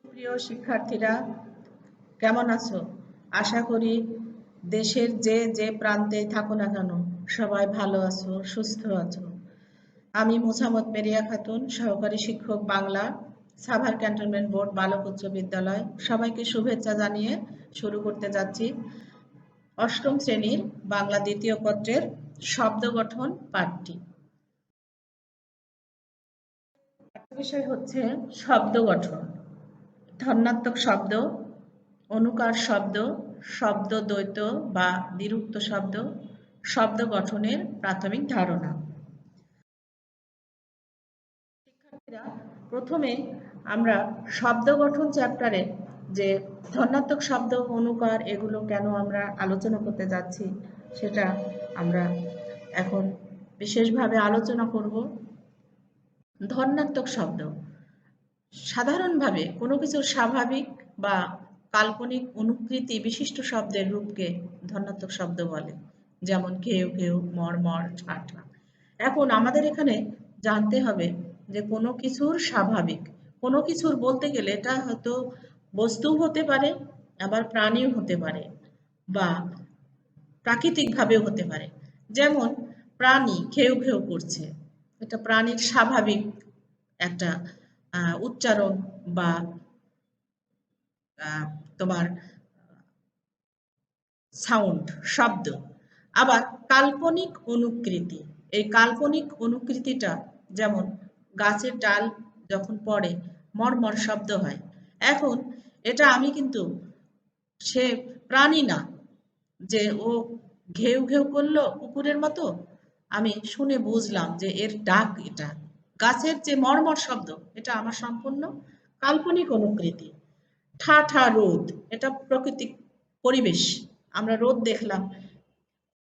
সুপ্রিয় শিক্ষার্থীরা, কেমন আছো? আশা করি দেশের যে যে প্রান্তে থাকো না কেন সবাই ভালো আছো, সুস্থ আছো। আমি মোছামত মেরিয়া খাতুন, সহকারী শিক্ষক বাংলা, সাভার ক্যান্টনমেন্ট বোর্ড বালক উচ্চ বিদ্যালয়। সবাইকে শুভেচ্ছা জানিয়ে শুরু করতে যাচ্ছি অষ্টম শ্রেণীর বাংলা দ্বিতীয় পত্রের শব্দ গঠন পাঠটি। বিষয় হচ্ছে শব্দ গঠন। ধন্যাত্মক শব্দ, অনুকার শব্দ, শব্দ দ্বৈত বা নিরুক্ত শব্দ, শব্দ গঠনের প্রাথমিক ধারণা। শিক্ষার্থীরা, প্রথমে আমরা শব্দ গঠন চ্যাপ্টারে যে ধন্যাত্মক শব্দ, অনুকার এগুলো কেন আমরা আলোচনা করতে যাচ্ছি সেটা আমরা এখন বিশেষভাবে আলোচনা করব। ধন্যাত্মক শব্দ সাধারণভাবে কোনো কিছুর স্বাভাবিক বা কাল্পনিক অনুকৃতি বিশিষ্ট শব্দের রূপকে ধন্যাত্মক শব্দ বলে, যেমন ঘেউ ঘেউ, মর্মর, ঠাঠা। এখন আমাদের এখানে জানতে হবে যে কোনো কিছুর স্বাভাবিক, কোনো কিছুর বলতে গেলে এটা হয়তো বস্তু হতে পারে, আবার প্রাণীও হতে পারে, বা প্রাকৃতিকভাবেও হতে পারে। যেমন প্রাণী ঘেউ ঘেউ করছে, এটা প্রাণীর স্বাভাবিক একটা উচ্চারণ বা তোমার সাউন্ড, শব্দ। আবার কাল্পনিক অনুকৃতি, এই কাল্পনিক অনুকৃতিটা যেমন গাছের ডাল যখন পড়ে মরমর শব্দ হয়। এখন এটা আমি কিন্তু, সে প্রাণী না যে ও ঘেউ ঘেউ করলো কুকুরের মতো, আমি শুনে বুঝলাম যে এর ডাক এটা। গাছের যে মর্মর শব্দ, এটা আমার সম্পূর্ণ কাল্পনিক অনুকৃতি। ঠা ঠা রোদ, এটা প্রকৃতিক পরিবেশ, আমরা রোদ দেখলাম,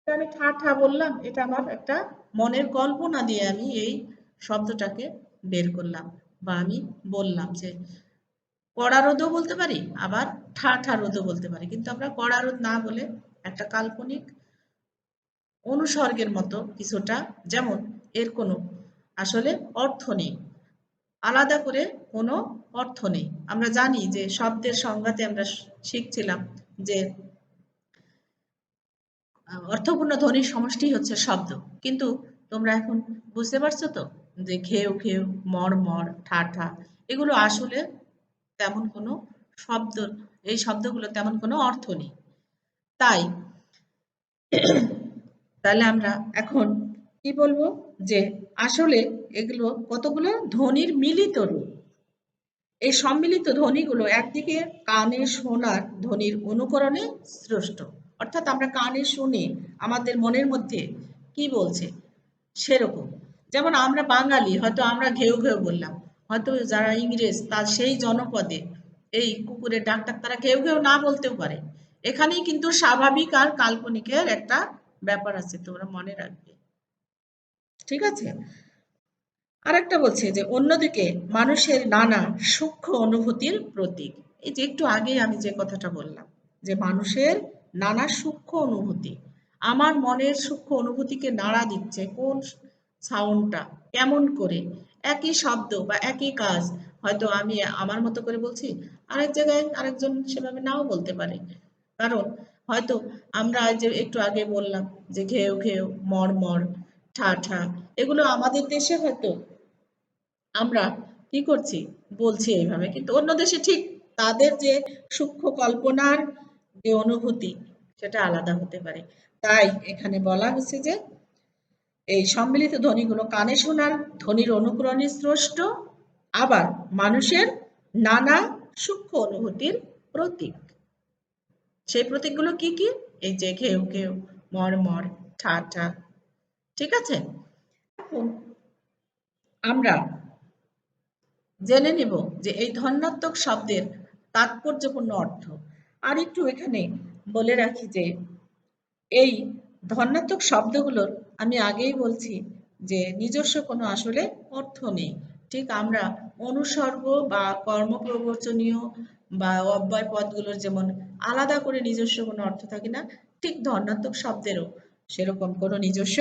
আমি ঠা ঠা বললাম, এটা আমার একটা মনের কল্পনা দিয়ে আমি এই শব্দটাকে বের করলাম, বা আমি বললাম যে কড়া রোদও বলতে পারি, আবার ঠা ঠা রোদও বলতে পারি, কিন্তু আমরা কড়া রোদ না বলে একটা কাল্পনিক অনুসর্গের মতো কিছুটা, যেমন এর কোনো আসলে অর্থ নেই, আলাদা করে কোনো অর্থ নেই। আমরা জানি যে শব্দের সংজ্ঞাতে আমরা শিখছিলাম যে অর্থপূর্ণ ধ্বনির সমষ্টি হচ্ছে শব্দ। কিন্তু তোমরা এখন বুঝতে পারছো তো যে ঘেউ ঘেউ, মর্মর, ঠাঠা এগুলো আসলে তেমন কোনো শব্দ, এই শব্দগুলো তেমন কোনো অর্থ নেই। তাই তাহলে আমরা এখন কি বলবো যে আসলে এগুলো কতগুলো ধ্বনির মিলিত রূপ। এই সম্মিলিত ধ্বনিগুলো একদিকে কানে শোনার ধ্বনির অনুকরণে সৃষ্ট, অর্থাৎ আমরা কানে শুনে আমাদের মনের মধ্যে কি বলছে সেরকম। যেমন আমরা বাঙালি, হয়তো আমরা ঘেউ ঘেউ বললাম, হয়তো যারা ইংরেজ তার সেই জনপদে এই কুকুরের ডাকটা তারা ঘেউ ঘেউ না বলতেও পারে। এখানেই কিন্তু স্বাভাবিক আর কাল্পনিকের একটা ব্যাপার আছে, তোমরা মনে রাখবে, ঠিক আছে? আরেকটা বলছে যে অন্যদিকে মানুষের নানা সূক্ষ্ম অনুভূতির প্রতীক। এই যে একটু আগে আমি যে কথাটা বললাম যে মানুষের নানা সূক্ষ্ম অনুভূতি, আমার মনের সূক্ষ্ম অনুভূতিকে নাড়া দিচ্ছে কোন সাউন্ডটা, কেমন করে একই শব্দ বা একই কাজ হয়তো আমি আমার মতো করে বলছি, আরেক জায়গায় আরেকজন সেভাবে নাও বলতে পারে। কারণ হয়তো আমরা যে একটু আগে বললাম যে ঘেউ ঘেউ, মর্মর, ঠা ঠা, এগুলো আমাদের দেশে হয়তো আমরা কি করছি বলছি এইভাবে, কিন্তু অন্য দেশে ঠিক তাদের যে সূক্ষ্ম কল্পনার যে অনুভূতি সেটা আলাদা হতে পারে। তাই এখানে বলা হচ্ছে যে এই সম্মিলিত ধ্বনিগুলো কানে শোনার ধ্বনির অনুকরণে স্রষ্ট, আবার মানুষের নানা সূক্ষ্ম অনুভূতির প্রতীক। সেই প্রতীকগুলো কি কি? এই যে ঘেউ ঘেউ, মর্মর, ঠা ঠা, ঠিক আছে? এখন আমরা জেনে নেব যে এই ধন্যাত্মক শব্দের তাৎপর্যপূর্ণ অর্থ। আর একটু এখানে বলে রাখি যে এই ধন্যাত্মক শব্দগুলোর আমি আগেই বলছি যে নিজস্ব কোনো আসলে অর্থ নেই। ঠিক আমরা অনুসর্গ বা কর্মপ্রবচনীয় বা অব্যয় পদগুলোর যেমন আলাদা করে নিজস্ব কোনো অর্থ থাকে না, ঠিক ধন্যাত্মক শব্দেরও সেরকম কোনো নিজস্ব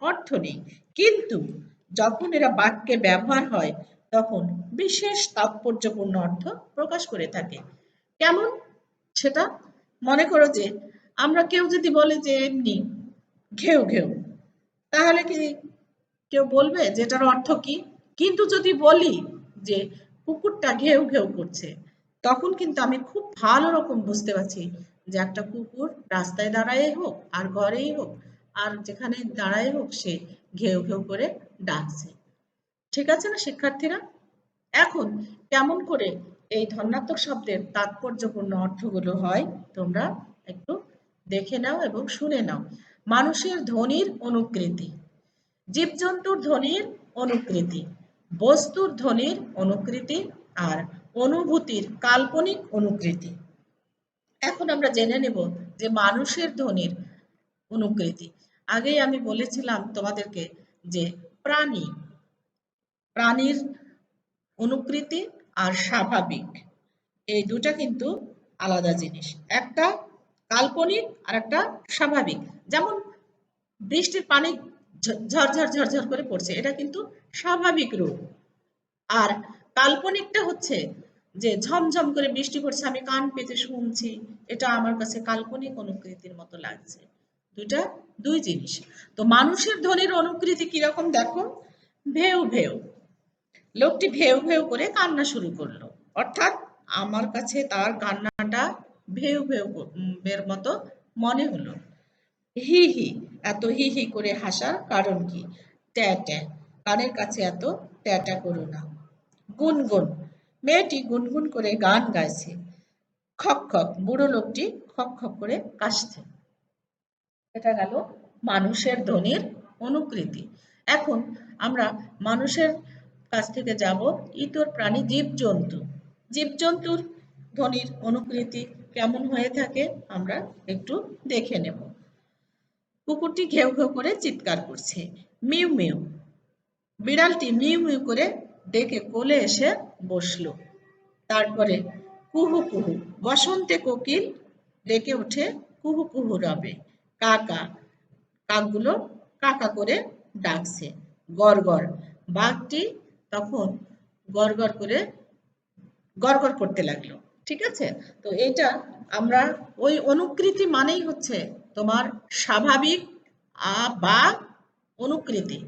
অর্থ নেই। কিন্তু যখন এরা বাক্যে ব্যবহার হয় তখন বিশেষ তাৎপর্যপূর্ণ অর্থ প্রকাশ করে থাকে। কেমন সেটা? মনে করো যে আমরা কেউ যদি বলে যে এমনি ঘেউ ঘেউ, তাহলে কি কেউ বলবে যে এটার অর্থ কি? কিন্তু যদি বলি যে কুকুরটা ঘেউ ঘেউ করছে, তখন কিন্তু আমি খুব ভালো রকম বুঝতে পারছি যে একটা কুকুর রাস্তায় দাঁড়ায় হোক আর ঘরেই হোক আর যেখানে দাঁড়ায় হোক সে ঘেউ ঘেউ করে ডাকছে। ঠিক আছে না শিক্ষার্থীরা? এখন কেমন করে এই ধন্যাত্মক শব্দের তাৎপর্যপূর্ণ অর্থগুলো হয় তোমরা একটু দেখে নাও এবং শুনে নাও। মানুষের ধ্বনির অনুকৃতি, জীবজন্তুর ধ্বনির অনুকৃতি, বস্তুর ধ্বনির অনুকৃতি আর অনুভূতির কাল্পনিক অনুকৃতি। এখন আমরা জেনে নেব যে মানুষের ধ্বনির অনুকৃতি। আগেই আমি বলেছিলাম তোমাদেরকে যে প্রাণীর অনুকৃতি আর স্বাভাবিক, এই দুটা কিন্তু আলাদা জিনিস। একটা কাল্পনিক আর একটা স্বাভাবিক। যেমন বৃষ্টির পানি ঝরঝর ঝরঝর করে পড়ছে, এটা কিন্তু স্বাভাবিক রূপ। আর কাল্পনিকটা হচ্ছে যে ঝমঝম করে বৃষ্টি পড়ছে, আমি কান পেতে শুনছি, এটা আমার কাছে কাল্পনিক অনুকৃতির মতো লাগছে। দুটা দুই জিনিস। তো মানুষের ধ্বনির অনুকৃতি কিরকম দেখো, ভেউ ভেউ। লোকটি ভেউ ভেউ করে কান্না শুরু করলো, অর্থাৎ আমার কাছে তার কান্নাটা ভেউ ভেউ এর মতো মনে হলো। হি হি, এত হি হি করে হাসার কারণ কি? ট্যা ট্যা, কানের কাছে এত ট্যা ট্যা করো না। গুনগুন, মেয়েটি গুনগুন করে গান গাইছে। খক খক, বুড়ো লোকটি খক খক করে কাশছে। এটা গেল মানুষের ধ্বনির অনুকৃতি। এখন আমরা মানুষের কাছ থেকে যাব ইতর প্রাণী, জীবজন্তু। জীবজন্তুর ধ্বনির অনুকৃতি কেমন হয়ে থাকে আমরা একটু দেখে নেব। কুকুরটি ঘেউ ঘেউ করে চিৎকার করছে। মিউ মিউ, বিড়ালটি মিউ মিউ করে ডেকে কোলে এসে বসলো। তারপরে কুহু কুহু, বসন্তে কোকিল ডেকে ওঠে কুহু কুহু রবে। কাকা, কাকগুলো কাকা করে ডাকছে। গড় গড়, বাঘটি তখন গড় গড় করে গড়গড় করতে লাগলো। ঠিক আছে? তো এটা আমরা ওই অনুকৃতি মানেই হচ্ছে তোমার স্বাভাবিক বা অনুকৃতি।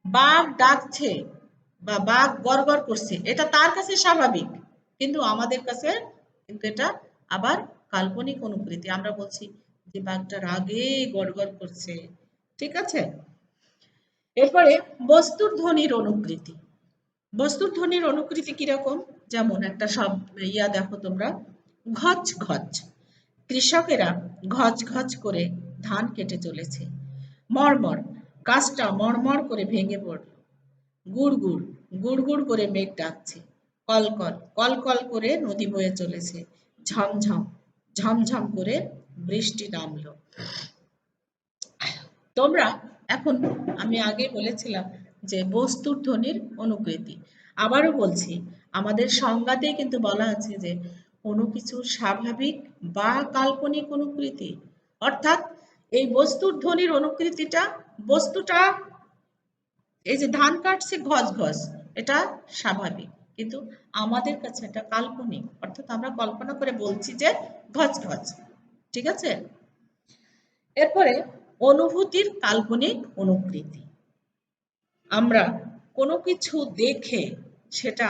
বাঘ ডাকছে বা বাঘ গড়গড় করছে, এটা তার কাছে স্বাভাবিক, কিন্তু আমাদের কাছে কিন্তু এটা আবার কাল্পনিক অনুকৃতি। আমরা বলছি যে বাঘটা রাগে গড়গড় করছে। ঠিক আছে? এরপরে বস্তুর ধ্বনির অনুকৃতি। বস্তুর ধ্বনির অনুকৃতি কিরকম? যেমন একটা সব দেখো তোমরা, ঘচ ঘচ, কৃষকেরা ঘচ ঘচ করে ধান কেটে চলেছে। মরমর, গাছটা মরমর করে ভেঙে পড়ল। গুড় গুড়, গুড় গুড় করে মেঘ ডাকছে। কলকল, কলকল করে নদী বয়ে চলেছে। ঝমঝম, ঝমঝম করে বৃষ্টি নামলো। তোমরা এখন, আমি আগে বলেছিলাম যে বস্তুর ধ্বনির অনুকৃতি। আবারও বলছি, আমাদের সংজ্ঞাতেই কিন্তু বলা আছে যে কোনো কিছুর স্বাভাবিক বা কাল্পনিক অনুকৃতি। অর্থাৎ এই বস্তুর ধ্বনির অনুকৃতিটা, বস্তুটা এই যে ধান কাটছে ঘস ঘস, এটা স্বাভাবিক, কিন্তু আমাদের কাছে এটা কাল্পনিক, অর্থাৎ আমরা কল্পনা করে বলছি যে ঘস ঘস। ঠিক আছে? এরপরে অনুভূতির কাল্পনিক অনুকৃতি। আমরা কোনো কিছু দেখে সেটা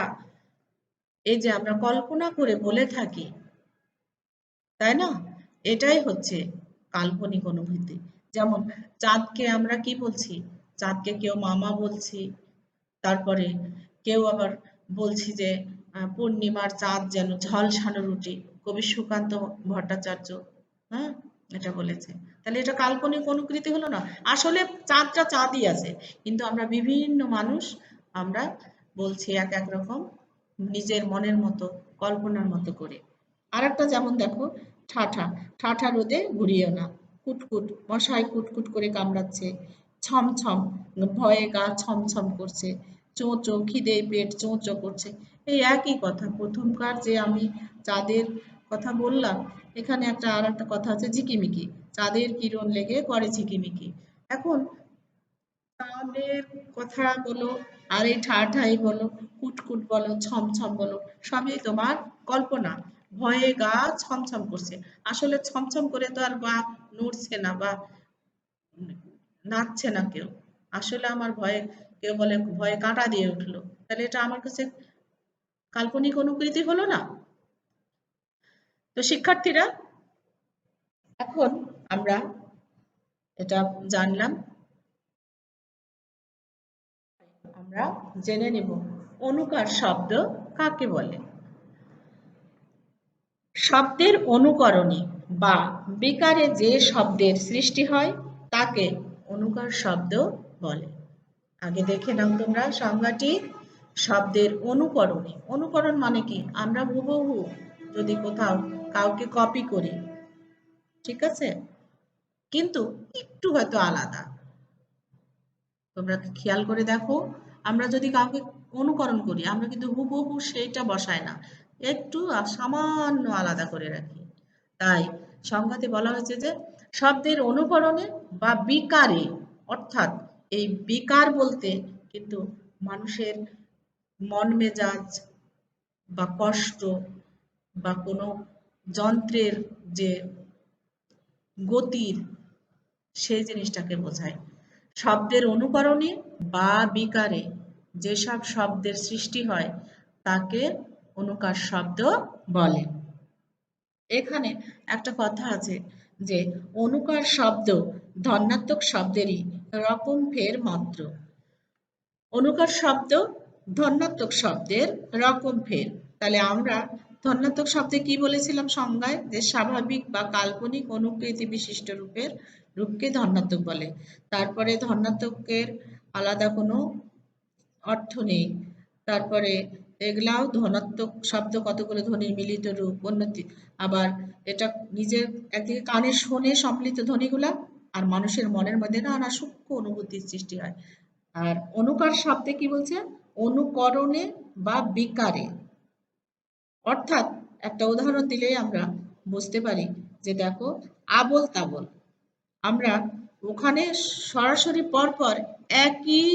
এই যে আমরা কল্পনা করে বলে থাকি, তাই না? এটাই হচ্ছে কাল্পনিক অনুভূতি। যেমন চাঁদকে আমরা কি বলছি? চাঁদকে কেউ মামা বলছি, তারপরে কেউ আবার বলছি যে পূর্ণিমার চাঁদ যেন ঝলসানো রুটি, কবি সুকান্ত ভট্টাচার্য, হ্যাঁ, এটা বলেছে। তাহলে এটা কাল্পনিক অনুকৃতি হলো না? আসলে চাঁদটা চাঁদই আছে, কিন্তু আমরা বিভিন্ন মানুষ আমরা বলছি এক এক রকম, নিজের মনের মতো কল্পনার মতো করে। আর একটা যেমন দেখো, ঠাঠা, ঠাঠা রোদে ঘুরিও না। কুটকুট, মশাই কুটকুট করে কামড়াচ্ছে। ছমছম, ভয়ে গা ছমছম করছে। চোঁচো, খিদে পেট চোঁচো করছে। এই একই কথা। প্রথমকার যে আমি চাঁদের কথা বললাম, এখানে আর একটা কথা আছে ঝিকিমিকি, চাঁদের কিরণ লেগে করে ঝিকিমিকি। এখন চাঁদের কথা বলো আর এই ঠাই বলো, কুটকুট বলো, ছমছম বলো, সবই তোমার কল্পনা। ভয়ে গা ছমছম করছে, আসলে ছমছম করে তো আর গা নড়ছে না বা নাচছে না কেউ। আসলে আমার ভয়ে, কেউ বলে ভয়ে কাঁটা দিয়ে উঠলো, তাহলে এটা আমার কাছে কাল্পনিক অনুকৃতি হলো না? তো শিক্ষার্থীরা, এখন আমরা এটা জানলাম, আমরা জেনে নেব অনুকার শব্দ কাকে বলে। শব্দের অনুকরণে বা বিকারে যে শব্দের সৃষ্টি হয় তাকে অনুকার শব্দ বলে। আগে দেখে নাও তোমরা সংজ্ঞাটি। শব্দের অনুকরণে, অনুকরণ মানে কি? আমরা হুবহু যদি কোথাও কাউকে কপি করি, ঠিক আছে, কিন্তু একটু হয়তো আলাদা। তোমরা খেয়াল করে দেখো, আমরা যদি কাউকে অনুকরণ করি, আমরা কিন্তু হুবহু সেইটা বসাই না, একটু সামান্য আলাদা করে রাখি। তাই সংজ্ঞাতে বলা হয়েছে যে শব্দের অনুকরণে বা বিকারে, অর্থাৎ এই বিকার বলতে কিন্তু মানুষের মন মেজাজ বা কষ্ট বা কোনো যন্ত্রের যে গতির, সেই জিনিসটাকে বোঝায়। শব্দের অনুকরণে বা বিকারে যেসব শব্দের সৃষ্টি হয় তাকে অনুকার শব্দ বলে। এখানে একটা কথা আছে যে অনুকার শব্দ ধনাত্মক শব্দেরই রকম ফের মাত্র। অনুকার শব্দ ধনাত্মক শব্দের রকম ফের। তাহলে আমরা ধনাত্মক শব্দে কি বলেছিলাম সংজ্ঞায়? যে স্বাভাবিক বা কাল্পনিক অনুকৃতি বিশিষ্ট রূপকে ধনাত্মক বলে। তারপরে ধনাত্মকের আলাদা কোনো অর্থ নেই। তারপরে এগুলাও ধনাত্মক শব্দ, কতগুলো ধ্বনির মিলিত রূপ, আবার এটা নিজের একদিকে কানে শোনে সম্মিলিত ধ্বনিগুলা, আর মানুষের মনের মধ্যে নানা সূক্ষ্ম অনুভূতির সৃষ্টি হয়। আর অনুকার শব্দে কি বলছে? অনুকরণে বা বিকারে। অর্থাৎ একটা উদাহরণ দিলেই আমরা বুঝতে পারি যে দেখো, আবোল তাবোল, আমরা ওখানে সরাসরি পরপর একই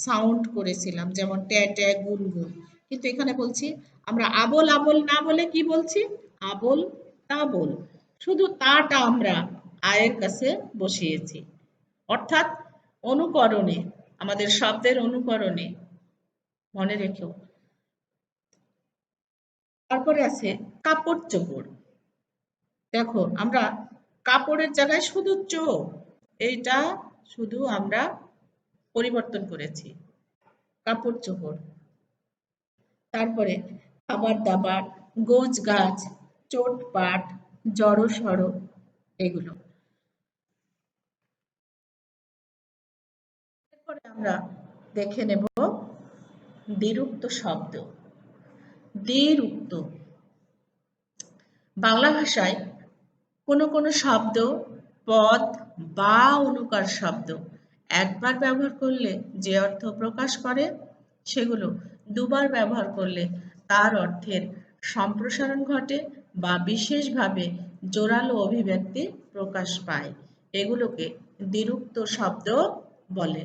সাউন্ড করেছিলাম, যেমন ট্যা ট্যা গুন গুন, কিন্তু এখানে বলছি আমরা আবোল আবোল না বলে কি বলছি? আবোল তাবোল। শুধু তাটা আমরা আয়ের কাছে বসিয়েছি। অর্থাৎ অনুকরণে, আমাদের শব্দের অনুকরণে, মনে রেখো। তারপরে আছে কাপড় চোপড়। দেখো, আমরা কাপড়ের জায়গায় শুধু চোখ, এইটা শুধু আমরা পরিবর্তন করেছি, কাপড় চোপড়। তারপরে খাবার দাবার, গোছ গাছ, চোটপাট, জড়ো সড়ো, এগুলো। এরপরে আমরা দেখে নেব দ্বিরুক্ত শব্দ। দ্বিরুক্ত, বাংলা ভাষায় কোনো কোনো শব্দ, পদ বা অনুকার শব্দ একবার ব্যবহার করলে যে অর্থ প্রকাশ করে, সেগুলো দুবার ব্যবহার করলে তার অর্থের সম্প্রসারণ ঘটে বা বিশেষভাবে জোরালো অভিব্যক্তি প্রকাশ পায়। এগুলোকে দ্বিরুক্ত শব্দ বলে।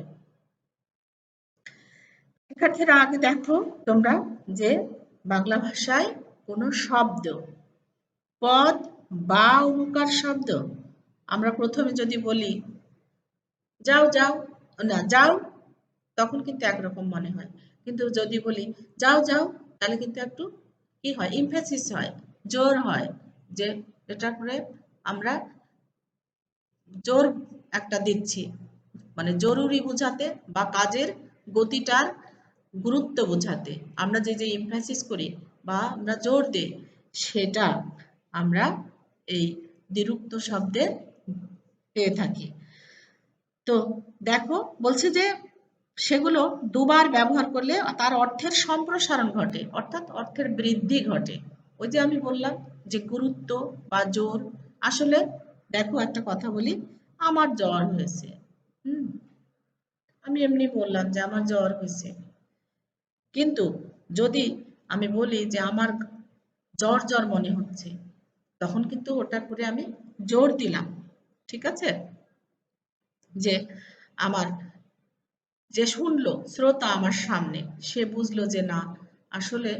শিক্ষার্থীরা, আগে দেখো তোমরা যে বাংলা ভাষায় কোনো শব্দ, পদ বা অনুকার শব্দ, আমরা প্রথমে যদি বলি যাও যাও, না যাও, তখন কিন্তু একরকম মনে হয়। কিন্তু যদি বলি যাও যাও, তাহলে কিন্তু একটু কি হয়? ইমফেসিস হয়, জোর হয়, যে এটা করে আমরা জোর একটা দিচ্ছি, মানে জরুরি বোঝাতে বা কাজের গতিটার গুরুত্ব বোঝাতে আমরা যে যে ইমফেসিস করি বা আমরা জোর দিই, সেটা আমরা এই দ্বিরুক্ত শব্দে পেয়ে থাকি। তো দেখো, বলছে যে সেগুলো দুবার ব্যবহার করলে তার অর্থের সম্প্রসারণ ঘটে, অর্থাৎ অর্থের বৃদ্ধি ঘটে। ওই যে আমি বললাম যে গুরুত্ব বা জোর। আসলে দেখো, একটা কথা বলি, আমার জ্বর হয়েছে, হুম, আমি এমনি বললাম যে আমার জ্বর হয়েছে, কিন্তু যদি আমি বলি যে আমার জ্বর জ্বর মনে হচ্ছে, তখন কিন্তু ওটার পরে আমি জোর দিলাম, ঠিক আছে, যে আমার যে শুনলো, শ্রোতা আমার সামনে, সে বুঝলো যে না, আসলে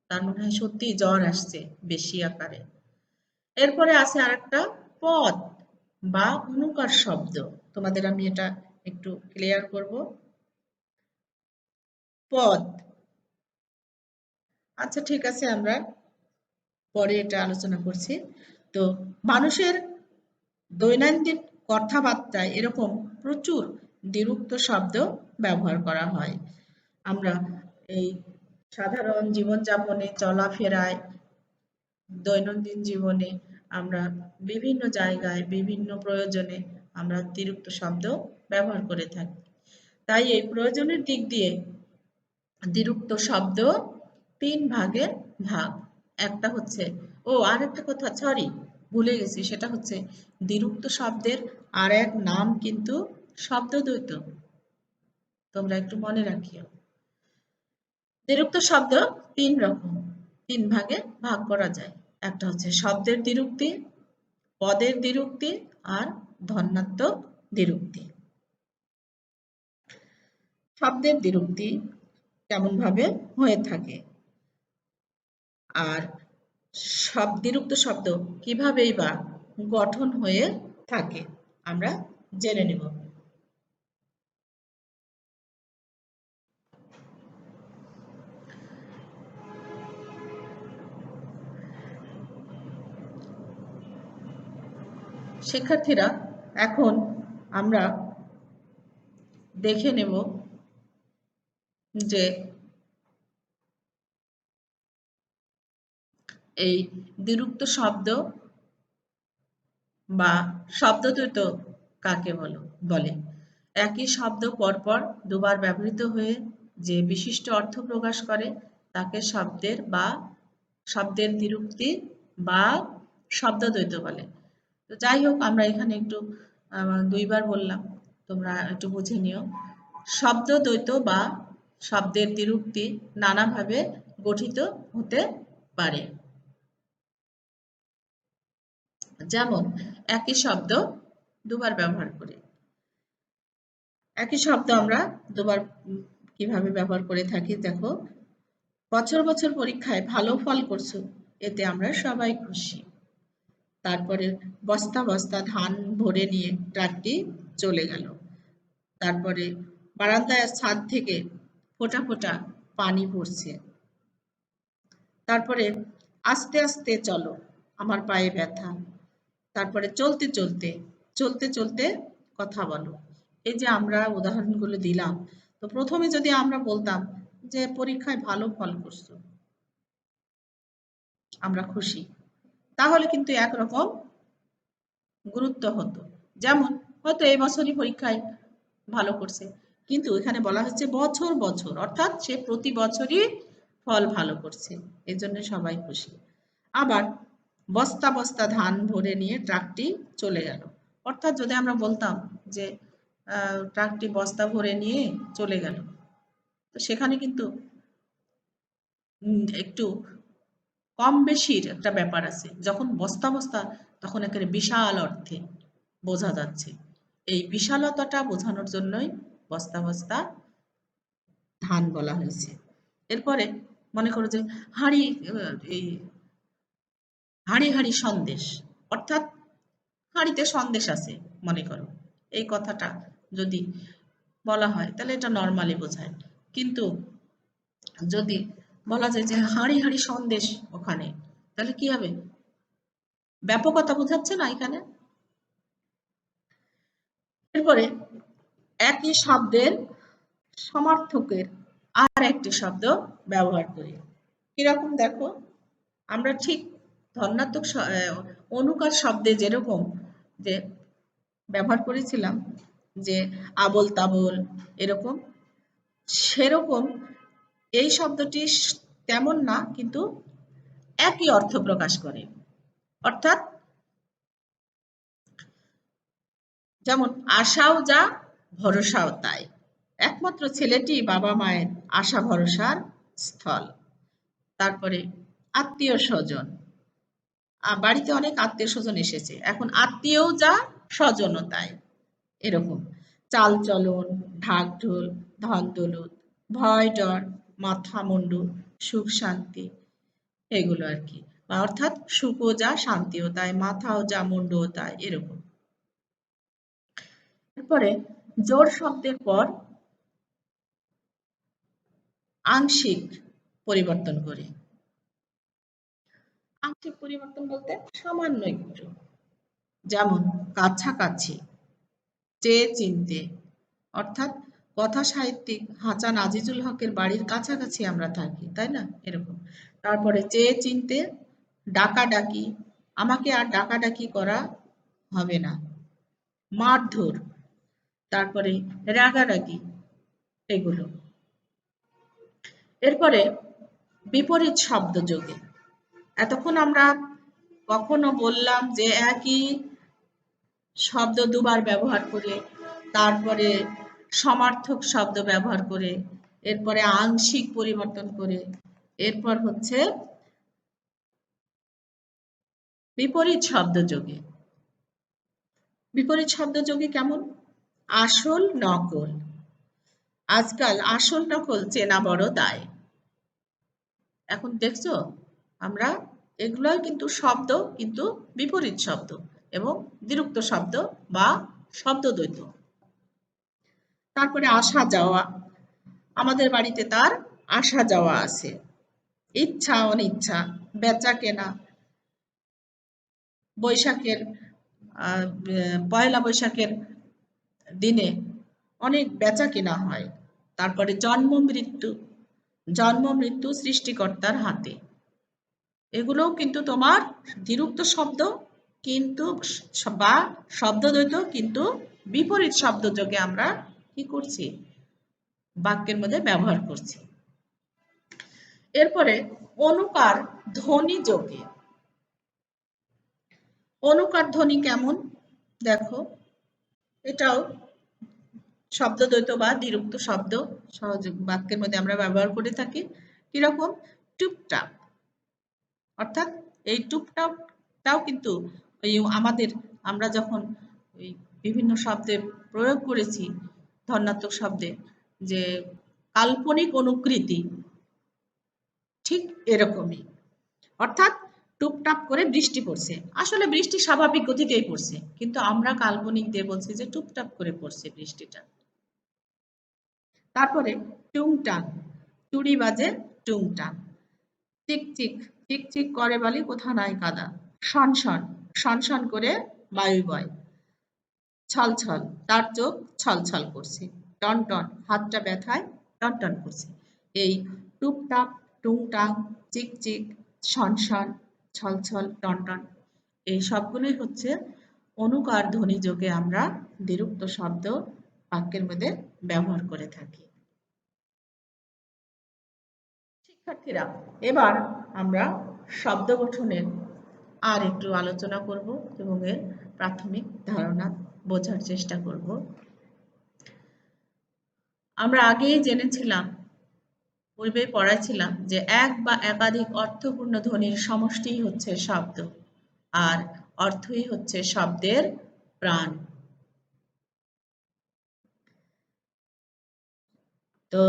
তার মনে হয় সত্যি জ্বর আসছে বেশি আকারে। এরপরে আছে আরেকটা পদ বা অনুকার শব্দ। তোমাদের আমি এটা একটু ক্লিয়ার করব। পদ, আচ্ছা ঠিক আছে, আমরা পরে এটা আলোচনা করছি। তো মানুষের দৈনন্দিন কথাবার্তায় এরকম প্রচুর দ্বিরুক্ত শব্দ ব্যবহার করা হয়। আমরা এই সাধারণ জীবনযাপনে, চলাফেরায়, দৈনন্দিন জীবনে আমরা বিভিন্ন জায়গায় বিভিন্ন প্রয়োজনে আমরা দ্বিরুক্ত শব্দ ব্যবহার করে থাকি। তাই এই প্রয়োজনের দিক দিয়ে দ্বিরুক্ত শব্দ ৩ ভাগে ভাগ। একটা হচ্ছে, আর একটা কথা, সরি ভুলে গেছি, সেটা হচ্ছে দ্বিরুক্ত শব্দের আর এক নাম কিন্তু শব্দদ্বৈত। তোমরা একটু মনে রাখিও। দ্বিরুক্ত শব্দ ৩ রকম, ৩ ভাগে ভাগ করা যায়। একটা হচ্ছে শব্দের দ্বিরুক্তি, পদের দ্বিরুক্তি আর ধন্যাত্মক দ্বিরুক্তি। শব্দের দ্বিরুক্তি কেমন ভাবে হয়ে থাকে আর দ্বিরুক্ত শব্দ কিভাবেই বা গঠন হয়ে থাকে আমরা জেনে নেব। শিক্ষার্থীরা, এখন আমরা দেখে নেব যে এই দ্বিরুক্ত শব্দ বা শব্দদ্বৈত কাকে বলে। একই শব্দ পরপর দুবার ব্যবহৃত হয়ে যে বিশিষ্ট অর্থ প্রকাশ করে তাকে শব্দের দ্বিরুক্তি বা শব্দদ্বৈত বলে। তো যাই হোক, আমরা এখানে একটু ২ বার বললাম, তোমরা একটু বুঝে নিও। শব্দদ্বৈত বা শব্দের দ্বিরুক্তি নানাভাবে গঠিত হতে পারে। যেমন একই শব্দ দুবার ব্যবহার করে। একই শব্দ আমরা দুবার কিভাবে ব্যবহার করে থাকি দেখো। বছর বছর পরীক্ষায় ভালো ফল করছো, এতে আমরা সবাই খুশি। তারপরে বস্তা বস্তা ধান ভরে নিয়ে ট্রাকটি চলে গেল। তারপরে বারান্দায় ছাদ থেকে ফোঁটা ফোঁটা পানি পড়ছে। তারপরে আস্তে আস্তে চলো, আমার পায়ে ব্যথা। তারপরে চলতে চলতে চলতে চলতে কথা বলো। এই যে আমরা উদাহরণগুলো দিলাম, তো প্রথমে যদি আমরা বলতাম যে পরীক্ষায় ভালো ফল করছো, আমরা খুশি, তাহলে কিন্তু একরকম গুরুত্ব হতো। যেমন হয়তো এই বছরই পরীক্ষায় ভালো করছে, কিন্তু এখানে বলা হচ্ছে বছর বছর, অর্থাৎ সে প্রতি বছরই ফল ভালো করছে, এজন্য সবাই খুশি। আবার বস্তা বস্তা ধান ভরে নিয়ে ট্রাকটি চলে গেল, অর্থাৎ যদি আমরা বলতাম যে ট্রাকটি বস্তা ভরে নিয়ে চলে গেল, তো সেখানে কিন্তু একটু কম বেশির একটা ব্যাপার আছে। যখন বস্তা বস্তা, তখন একেবারে বিশাল অর্থে বোঝা যাচ্ছে। এই বিশালতাটা বোঝানোর জন্যই বস্তা বস্তা ধান বলা হয়েছে। এরপরে মনে করো যে হাঁড়ি, এই হাঁড়ি হাঁড়ি সন্দেশ, অর্থাৎ হাঁড়িতে সন্দেশ আছে মনে করো, এই কথাটা যদি বলা হয় তাহলে এটা নর্মালি বোঝায়। কিন্তু যদি বলা যায় যে হাঁড়ি হাঁড়ি সন্দেশ ওখানে, তাহলে কি হবে? ব্যাপকতা বোঝাচ্ছে না এখানে। এরপরে একই শব্দের সমার্থকের আর একটি শব্দ ব্যবহার করি। কিরকম দেখো, আমরা ঠিক ধন্যাত্মক অনুকার শব্দে যেরকম যে ব্যবহার করেছিলাম যে আবোল তাবোল এরকম, সেরকম এই শব্দটি তেমন না, কিন্তু একই অর্থ প্রকাশ করে। অর্থাৎ যেমন আশাও যা ভরসাও তাই, একমাত্র ছেলেটি বাবা মায়ের আশা ভরসার স্থল। তারপরে আত্মীয় স্বজন, বাড়িতে অনেক আত্মীয় স্বজন এসেছে, এখন আত্মীয়ও যা স্বজনও তাই, এরকম। চালচলন, ঢাকঢোল, ধনদৌলত, ভয় ডর, মাথা মুন্ডু, সুখ শান্তি, এগুলো আর কি। অর্থাৎ সুখও যা, শান্তিও তাই, মাথাও যা, মুন্ডুও তাই, এরকম। এরপরে জোর শব্দের পর আংশিক পরিবর্তন করি। আংশিক পরিবর্তন বলতে সামান্য একটু, যেমন কাছাকাছি, চেয়ে চিনতে, অর্থাৎ কথা সাহিত্যিক হাসান আজিজুল হকের বাড়ির কাছাকাছি আমরা থাকি, তাই না, এরকম। তারপরে চেয়ে চিনতে, ডাকাডাকি, আমাকে আর ডাকাডাকি করা হবে না, মারধর, তারপরে রাগারাগি, এগুলো। এরপরে বিপরীত শব্দ যোগে, এতক্ষণ আমরা কখনো বললাম যে একই শব্দ দুবার ব্যবহার করে, তারপরে সমার্থক শব্দ ব্যবহার করে, এরপরে আংশিক পরিবর্তন করে, এরপর হচ্ছে বিপরীত শব্দ যোগে। বিপরীত শব্দ যোগে কেমন? আসল নকল, আজকাল আসল নকল চেনা বড় দায়। এখন দেখছো আমরা এগুলোই কিন্তু শব্দ, কিন্তু বিপরীত শব্দ এবং দ্বিরুক্ত শব্দ বা শব্দদ্বৈত। তারপরে আসা যাওয়া, আমাদের বাড়িতে তার আসা যাওয়া আছে। ইচ্ছা অনিচ্ছা, বেচা কেনা, বৈশাখের পয়লা বৈশাখের দিনে অনেক বেচা কেনা হয়। তারপরে জন্ম মৃত্যু, জন্ম মৃত্যু সৃষ্টিকর্তার হাতে, এগুলোও কিন্তু তোমার দ্বিরুক্ত শব্দ, কিন্তু বা শব্দদ্বৈত, কিন্তু বিপরীত শব্দ যোগে আমরা কি করছি, বাক্যের মধ্যে ব্যবহার করছি। এরপরে অনুকার ধ্বনি যোগে। অনুকার ধ্বনি কেমন দেখো, এটাও শব্দদ্বৈত বা দ্বিরুক্ত শব্দ সহযোগ বাক্যের মধ্যে আমরা ব্যবহার করে থাকি। কিরকম? টুপটাপ, অর্থাৎ এই টুপটাপটাও কিন্তু ওই আমাদের, আমরা যখন ওই বিভিন্ন শব্দে প্রয়োগ করেছি ধন্যাত্মক শব্দে, যে কাল্পনিক অনুকৃতি, ঠিক এরকমই। অর্থাৎ টুপটাপ করে বৃষ্টি পড়ছে, আসলে বৃষ্টি স্বাভাবিক গতিতেই পড়ছে, কিন্তু আমরা কাল্পনিক দিয়ে বলছি যে টুপটাপ করে পড়ছে বৃষ্টিটা। তারপরে টুংটাং, চুড়ি বাজে টুংটাং। চিকচিক, চিকচিক করে বালি কোথা নাই কাদা। সনসন, সনসন করে বায়ু বয়। ছলছল, তার চোখ ছলছল করছে। টনটন, হাতটা ব্যথায় টনটন করছে। এই টুপটাপ, টুংটাং, চিকচিক, সনসন, ছলছল, টনটন, এই সবগুলোই হচ্ছে অনুকার ধ্বনি যোগে আমরা দ্বিরুক্ত শব্দ বাক্যের মধ্যে ব্যবহার করে থাকি। শিক্ষার্থীরা, এবার আমরা শব্দ গঠনের আর একটু আলোচনা করব এবং এর প্রাথমিক ধারণা বোঝার চেষ্টা করব। আমরা আগেই জেনেছিলাম, পূর্বে পড়াছিলাম যে এক বা একাধিক অর্থপূর্ণ ধ্বনির সমষ্টি হচ্ছে শব্দ, আর অর্থই হচ্ছে শব্দের প্রাণ। তো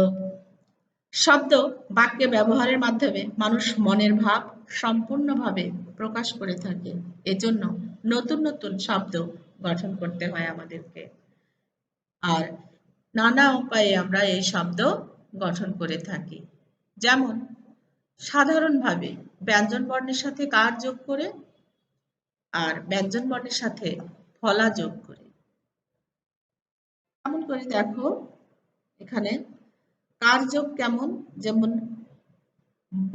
শব্দ বাক্যে ব্যবহারের মাধ্যমে মানুষ মনের ভাব সম্পূর্ণভাবে প্রকাশ করে থাকে। এজন্য নতুন নতুন শব্দ গঠন করতে হয় আমাদেরকে, আর নানা উপায়ে আমরা এই শব্দ গঠন করে থাকি। যেমন সাধারণভাবে ব্যঞ্জন বর্ণের সাথে কার যোগ করে আর ব্যঞ্জন বর্ণের সাথে ফলা যোগ করে। কেমন করে দেখো এখানে কার যোগ কেমন, যেমন ব,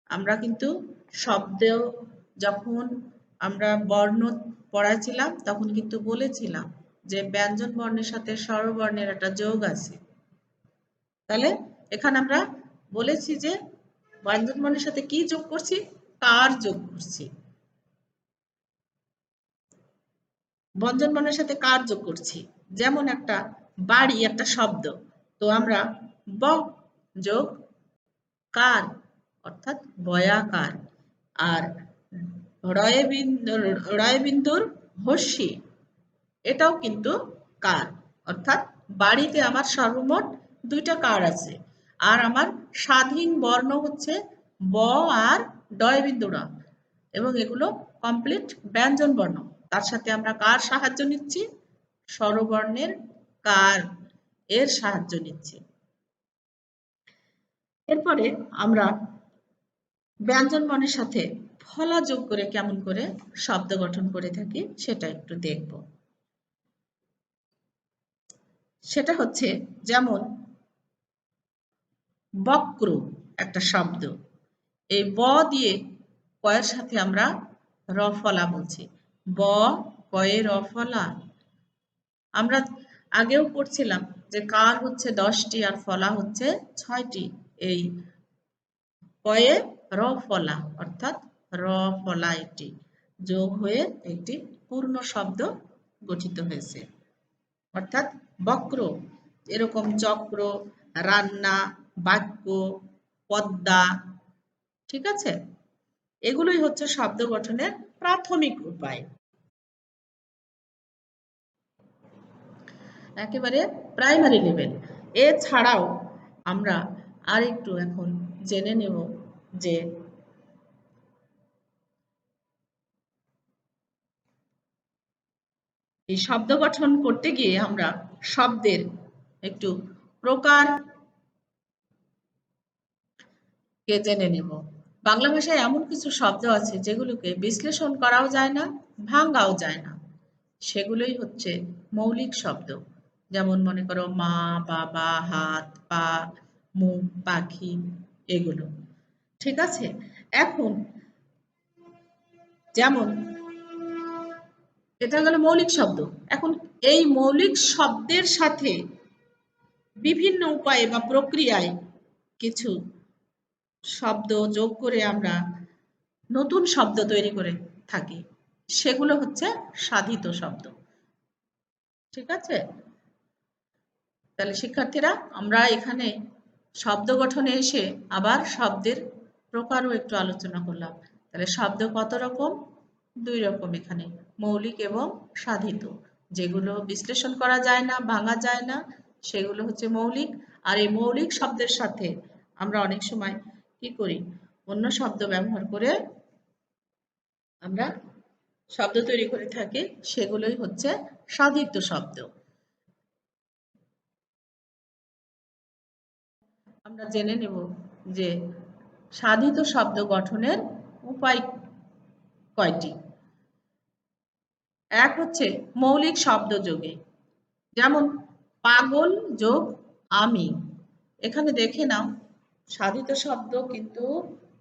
আমরা কিন্তু শব্দ যখন আমরা বর্ণ পড়াছিলাম তখন কিন্তু বলেছিলাম যে ব্যঞ্জন বর্ণের সাথে স্বরবর্ণের একটা যোগ আছে। তাহলে এখানে আমরা বলেছি যে ব্যঞ্জন বর্ণের সাথে কি যোগ করছি, কার যোগ করছি। ব্যঞ্জন বর্ণের সাথে কার যোগ করছি, যেমন একটা বাড়ি একটা শব্দ, তো আমরা ব যোগ কার, অর্থাৎ বয়াকার। আর রয় বিন্দুর হস্যি, এটাও কিন্তু কার, অর্থাৎ বাড়িতে আমার সর্বমোট 2টা কার আছে, আর আমার স্বাধীন বর্ণ হচ্ছে ব আর ডয় বিন্দু র, এবং এগুলো কমপ্লিট ব্যঞ্জন বর্ণ। তার সাথে আমরা কার সাহায্য নিচ্ছি? স্বরবর্ণের কার এর সাহায্য নিচ্ছি। এরপরে আমরা ব্যঞ্জন বর্ণের সাথে ফলা যোগ করে কেমন করে শব্দ গঠন করে থাকি সেটা একটু দেখব। সেটা হচ্ছে যেমন বক্র একটা শব্দ, এই ব দিয়ে কয়ের সাথে আমরা র ফলা বলছি, ব কয়ে র ফলা। আমরা আগেও পড়ছিলাম যে কার হচ্ছে 10টি আর ফলা হচ্ছে 6টি। এই কয়ে র ফলা অর্থাৎ র ফলা এটি যোগ হয়ে একটি পূর্ণ শব্দ গঠিত হয়েছে, অর্থাৎ বক্র। এরকম চক্র, রান্না, বাক্য, পদ্মা, ঠিক আছে, এগুলোই হচ্ছে শব্দ গঠনের প্রাথমিক উপায়, একেবারে প্রাইমারি লেভেল। এছাড়াও আমরা আরেকটু এখন জেনে নেব যে এই শব্দ গঠন করতে গিয়ে আমরা শব্দের একটু প্রকার কে জেনে নেব। বাংলা ভাষায় এমন কিছু শব্দ আছে যেগুলোকে বিশ্লেষণ করাও যায় না, ভাঙাও যায় না, সেগুলোই হচ্ছে মৌলিক শব্দ। যেমন মনে করো মা, বাবা, হাত, পা, মুখ, পাখি, এগুলো, ঠিক আছে। এখন যেমন এটা গেল মৌলিক শব্দ। এখন এই মৌলিক শব্দের সাথে বিভিন্ন উপায়ে বা প্রক্রিয়ায় কিছু শব্দ যোগ করে আমরা নতুন শব্দ তৈরি করে থাকি, সেগুলো হচ্ছে সাধিত শব্দ, ঠিক আছে। তাহলে শিক্ষার্থীরা, আমরা এখানে শব্দ গঠনে এসে আবার শব্দের প্রকারও একটু আলোচনা করলাম। তাহলে শব্দ কত রকম? 2 রকম এখানে, মৌলিক এবং সাধিত। যেগুলো বিশ্লেষণ করা যায় না, ভাঙা যায় না, সেগুলো হচ্ছে মৌলিক। আর এই মৌলিক শব্দের সাথে আমরা অনেক সময় কি করি? অন্য শব্দ ব্যবহার করে আমরা শব্দ তৈরি করে থাকি, সেগুলোই হচ্ছে সাধিত শব্দ। আমরা জেনে নেব যে সাধিত শব্দ গঠনের উপায় কয়টি। এক হচ্ছে মৌলিক শব্দ যোগে, যেমন পাগল যোগ আমি। এখানে দেখে নাও, সাধিত শব্দ কিন্তু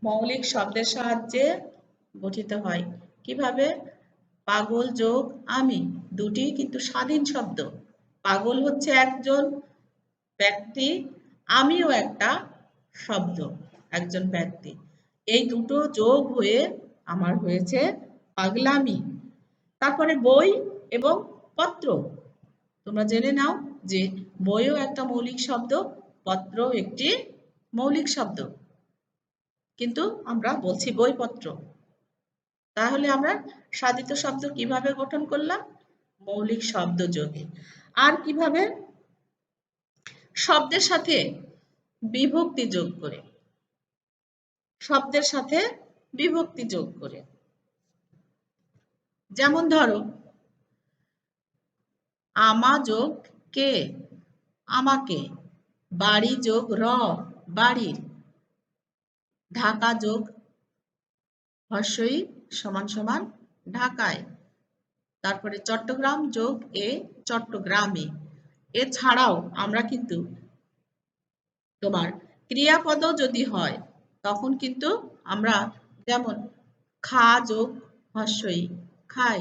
মৌলিক শব্দের সাহায্যে গঠিত হয়। কিভাবে? পাগল যোগ আমি, দুটি কিন্তু স্বাধীন শব্দ। পাগল হচ্ছে একজন ব্যক্তি, আমিও একটা শব্দ, একজন ব্যক্তি। এই দুটো যোগ হয়ে আমার হয়েছে পাগলামি। তারপরে বই এবং পত্র, তোমরা জেনে নাও যে বইও একটা মৌলিক শব্দ, পত্র একটি মৌলিক শব্দ, কিন্তু আমরা বলছি বইপত্র। তাহলে আমরা সাধিত শব্দ কিভাবে গঠন করলাম? মৌলিক শব্দ যোগে। আর কিভাবে? শব্দের সাথে বিভক্তি যোগ করে, শব্দের সাথে বিভক্তি যোগ করে। যেমন ধরো আমা যোগ কে, আমাকে, বাড়ি যোগ র, বাড়ির, ঢাকা যোগ হর্ষই সমান সমান ঢাকায়, তারপরে চট্টগ্রাম যোগ এ, চট্টগ্রামে। এছাড়াও আমরা কিন্তু তোমার ক্রিয়াপদও যদি হয় তখন কিন্তু আমরা যেমন খা যোগ হর্ষই খাই,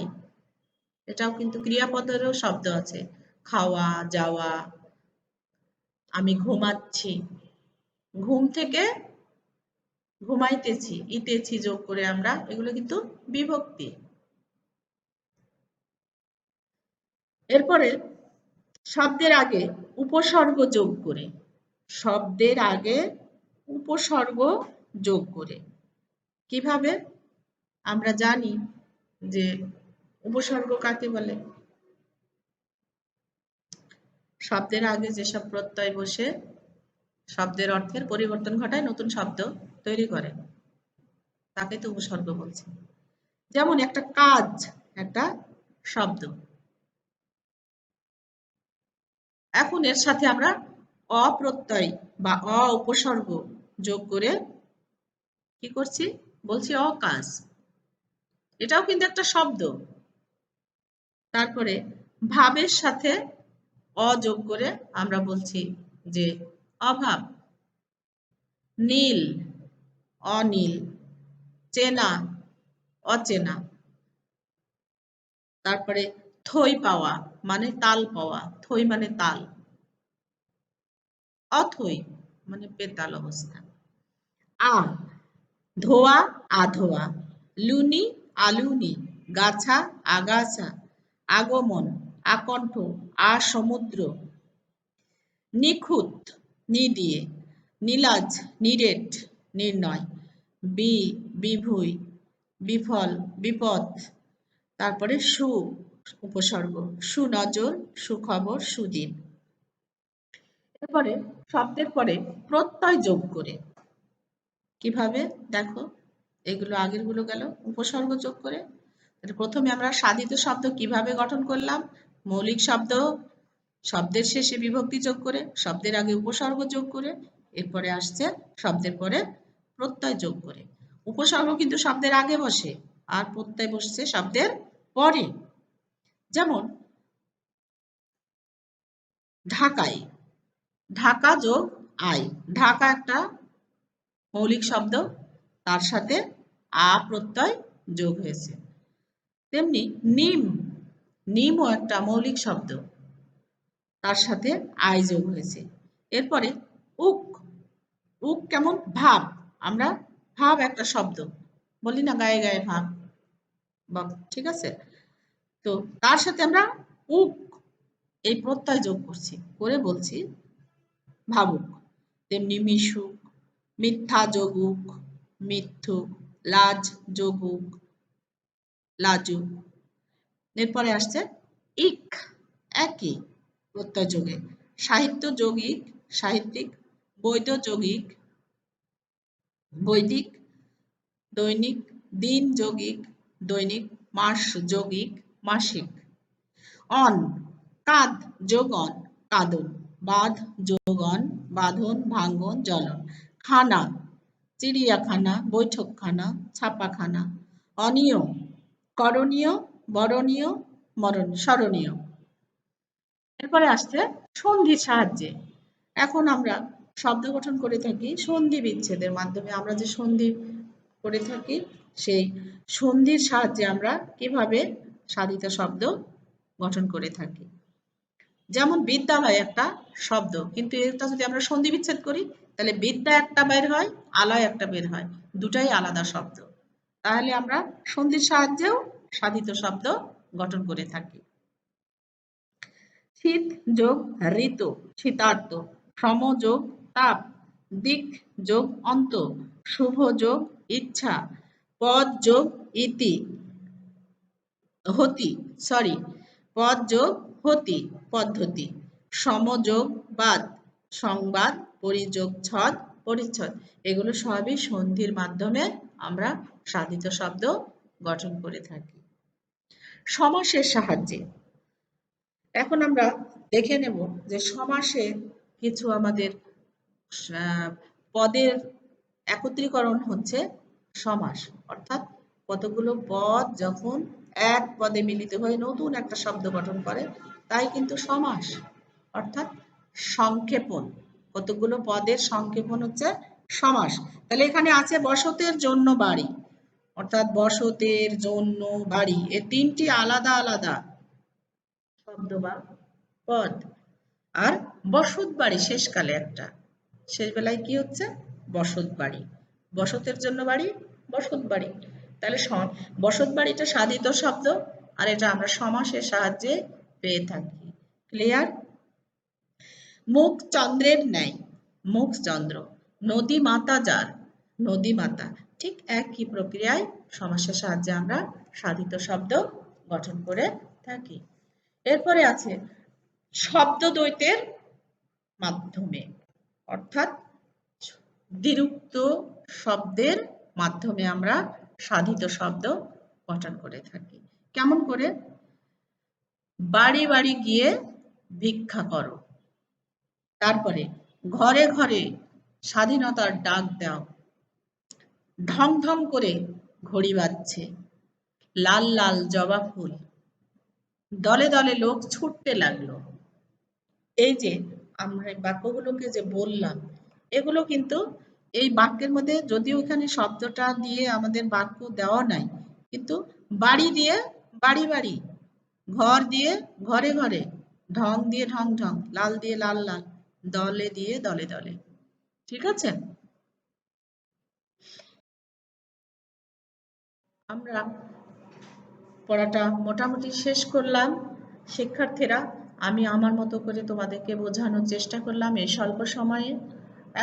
এটাও কিন্তু ক্রিয়াপদেরও শব্দ আছে। খাওয়া, যাওয়া, আমি ঘুমাচ্ছি, ঘুম থেকে ঘুমাইতেছি, ইতেছি যোগ করে আমরা, এগুলো কিন্তু বিভক্তি। এরপরে শব্দের আগে উপসর্গ যোগ করে, শব্দের আগে উপসর্গ যোগ করে কিভাবে? আমরা জানি যে উপসর্গ কাকে বলে। শব্দের আগে যেসব প্রত্যয় বসে শব্দের অর্থের পরিবর্তন ঘটায়, নতুন শব্দ তৈরি করে, তাকে তো উপসর্গ বলছে। যেমন একটা কাজ একটা শব্দ, এখন এর সাথে আমরা অপ্রত্যয় বা উপসর্গ যোগ করে কি করছি, বলছি অকাজ, এটাও কিন্তু একটা শব্দ। তারপরে ভাবের সাথে যোগ করে আমরা বলছি যে অভাব, নীল অনীল, চেনা অচেনা। তারপরে থই পাওয়া মানে তাল পাওয়া, থই মানে তাল, অথই মানে বেতাল অবস্থা। ধোয়া আধোয়া, লুনি আলুনি, গাছা আগাছা, আগমন আকণ্ঠ, সমুদ্র, নিখুঁত নি দিয়ে, নীলাজ নিরেট নির্ণয়, বিভুই বিফল বিপদ। তারপরে উপসর্গ, সুনজর সুখবর সুদিন। এরপরে শব্দের পরে প্রত্যয় যোগ করে কিভাবে দেখো, এগুলো আগের গুলো গেল, উপসর্গ যোগ করে। প্রথমে আমরা সাধিত শব্দ কিভাবে গঠন করলাম, মৌলিক শব্দ শব্দের শেষে বিভক্তি যোগ করে, শব্দের আগে উপসর্গ যোগ করে, এরপরে আসছে শব্দের পরে প্রত্যয় যোগ করে। উপসর্গ কিন্তু শব্দের আগে বসে আর প্রত্যয় বসছে শব্দের পরে। যেমন ঢাকায়, ঢাকা যোগ আই, ঢাকা একটা মৌলিক শব্দ, তার সাথে প্রত্যয় যোগ হয়েছে। তেমনি নিম, নিমও একটা মৌলিক শব্দ, তার সাথে আই যোগ হয়েছে। এরপরে উক, উক কেমন ভাব, আমরা ভাব একটা শব্দ বলি না, গায়ে গায়ে ভাব, ঠিক আছে, তো তার সাথে আমরা উক এই প্রত্যয় যোগ করছি, করে বলছি ভাবুক। তেমনি মিশুক, মিথ্যা যোগুক মিথ্যুক, লাজ যোগুক লাজুক। এরপরে আসছে ইক, একই প্রত্যয় যোগে, সাহিত্য যৌগিক সাহিত্যিক, বৈধ যৌগিক বৈদিক, দৈনিক দিন যৌগিক দৈনিক, মাস যৌগিক মাসিক। অন, কাদ যোগ অন কাদন, বাঁধ যোগ অন বাঁধন ভাঙ্গন জ্বলন। খানা, চিড়িয়াখানা বৈঠকখানা ছাপাখানা। অনিয়, করণীয় বরণীয় স্মরণীয়। এরপরে আসছে সন্ধির সাহায্যে। এখন আমরা শব্দ গঠন করে থাকি সন্ধি বিচ্ছেদের মাধ্যমে, আমরা যে সন্ধি করে থাকি সেই সন্ধির সাহায্যে আমরা কিভাবে সাধিত শব্দ গঠন করে থাকি। যেমন বিদ্যালয় একটা শব্দ, কিন্তু এটা যদি আমরা সন্ধি বিচ্ছেদ করি তাহলে বিদ্যা একটা বের হয়, আলয় একটা বের হয়, দুটাই আলাদা শব্দ। তাহলে আমরা সন্ধির সাহায্যেও সাধিত শব্দ গঠন করে থাকি। শীত যোগ ঋতু শীতার্ত, শ্রম যোগ তাপ, দিক যোগ অন্ত, শুভ যোগ ইচ্ছা, পদ যোগ ইতি হতি পদ যোগ হতি পদ্ধতি, সমযোগ বাদ, সংবাদ, পরিযোগ ছদ পরিচ্ছদ। এগুলো সবই সন্ধির মাধ্যমে আমরা সাধিত শব্দ গঠন করে থাকি। সমাসের সাহায্যে এখন আমরা দেখে নেব যে সমাসে কিছু আমাদের পদের একত্রীকরণ হচ্ছে সমাস, অর্থাৎ কতগুলো পদ যখন এক পদে মিলিত হয়ে নতুন একটা শব্দ গঠন করে তাই কিন্তু সমাস, অর্থাৎ সংক্ষেপণ। কতগুলো পদের সংক্ষেপণ হচ্ছে সমাস। তাহলে এখানে আছে বসতের জন্য বাড়ি, অর্থাৎ বসতের জন্য বাড়ি, এ তিনটি আলাদা আলাদা শব্দ বা পদ। আর বসত বাড়ি শেষকালে একটা, শেষ বেলায় কি হচ্ছে বসত বাড়ি, বসতের জন্য বাড়ি বসত বাড়ি। তাহলে বসত বাড়িটা সাধিত শব্দ আর এটা আমরা সমাসের সাহায্যে পেয়ে থাকি। ক্লিয়ার? মুখ চন্দ্রের ন্যায়, মুখ চন্দ্র। নদী মাতা যার, নদী মাতা। ঠিক একই প্রক্রিয়ায় সমাসের সাহায্যে আমরা সাধিত শব্দ গঠন করে থাকি। এরপরে আছে শব্দ দ্বৈতের মাধ্যমে, অর্থাৎ দ্বিরুক্ত শব্দের মাধ্যমে আমরা সাধিত শব্দ গঠন করে থাকি। কেমন করে? বাড়ি বাড়ি গিয়ে ভিক্ষা করো, তারপরে ঘরে ঘরে স্বাধীনতার ডাক দাও, ঢং ঢং করে ঘড়ি বাজছে, লাল লাল জবা ফুল, দলে দলে লোক ছুটতে লাগলো। এই যে আমরা এই বাক্যগুলোকে যে বললাম, এগুলো কিন্তু এই বাক্যের মধ্যে, যদিও এখানে শব্দটা দিয়ে আমাদের বাক্য দেওয়া নাই, কিন্তু বাড়ি দিয়ে বাড়ি বাড়ি, ঘর দিয়ে ঘরে ঘরে, ঢং দিয়ে ঢং ঢং, লাল দিয়ে লাল লাল, দলে দিয়ে দলে দলে। ঠিক আছে? আমরা পড়াটা মোটামুটি শেষ করলাম শিক্ষার্থীরা। আমি আমার মতো করে তোমাদেরকে বোঝানোর চেষ্টা করলাম এই স্বল্প সময়ে।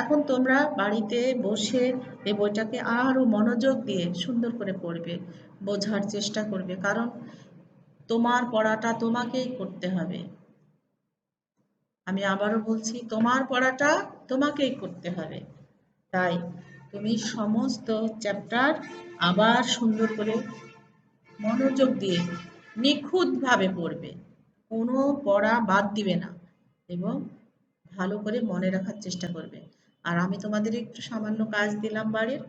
এখন তোমরা বাড়িতে বসে এই বইটাকে আরো মনোযোগ দিয়ে সুন্দর করে পড়বে, বোঝার চেষ্টা করবে, কারণ তোমার পড়াটা তোমাকেই করতে হবে। আমি আবারও বলছি, তোমার পড়াটা তোমাকেই করতে হবে। তাই তুমি সমস্ত চ্যাপ্টার আবার সুন্দর করে মনোযোগ দিয়ে নিখুঁতভাবে পড়বে, কোনো পড়া বাদ দিবে না এবং ভালো করে মনে রাখার চেষ্টা করবে। আর আমি তোমাদের একটু সামান্য কাজ দিলাম বাড়ির,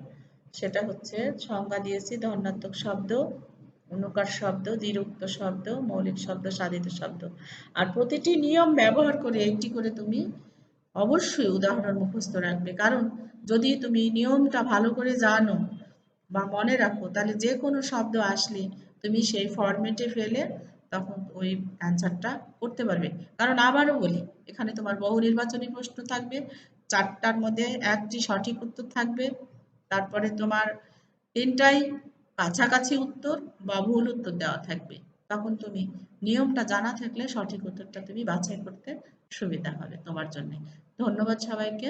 সেটা হচ্ছে সংজ্ঞা দিয়েছি ধর্নাত্মক শব্দ, অনুকার শব্দ, দ্বিরুক্ত শব্দ, মৌলিক শব্দ, সাধিত শব্দ। আর প্রতিটি নিয়ম ব্যবহার করে একটি করে তুমি অবশ্যই উদাহরণ মুখস্থ রাখবে, কারণ যদি তুমি নিয়মটা ভালো করে জানো বা মনে রাখো, তাহলে যে কোনো শব্দ আসলে তুমি সেই ফরম্যাটে ফেলে তখন ওই অ্যান্সারটা করতে পারবে। কারণ আবারও বলি, এখানে তোমার বহু নির্বাচনী প্রশ্ন থাকবে, 4টার মধ্যে 1টি সঠিক উত্তর থাকবে, তারপরে তোমার 3টাই কাছাকাছি উত্তর বা ভুল উত্তর দেওয়া থাকবে। তখন তুমি নিয়মটা জানা থাকলে সঠিক উত্তরটা তুমি বাছাই করতে সুবিধা হবে তোমার জন্য। ধন্যবাদ সবাইকে।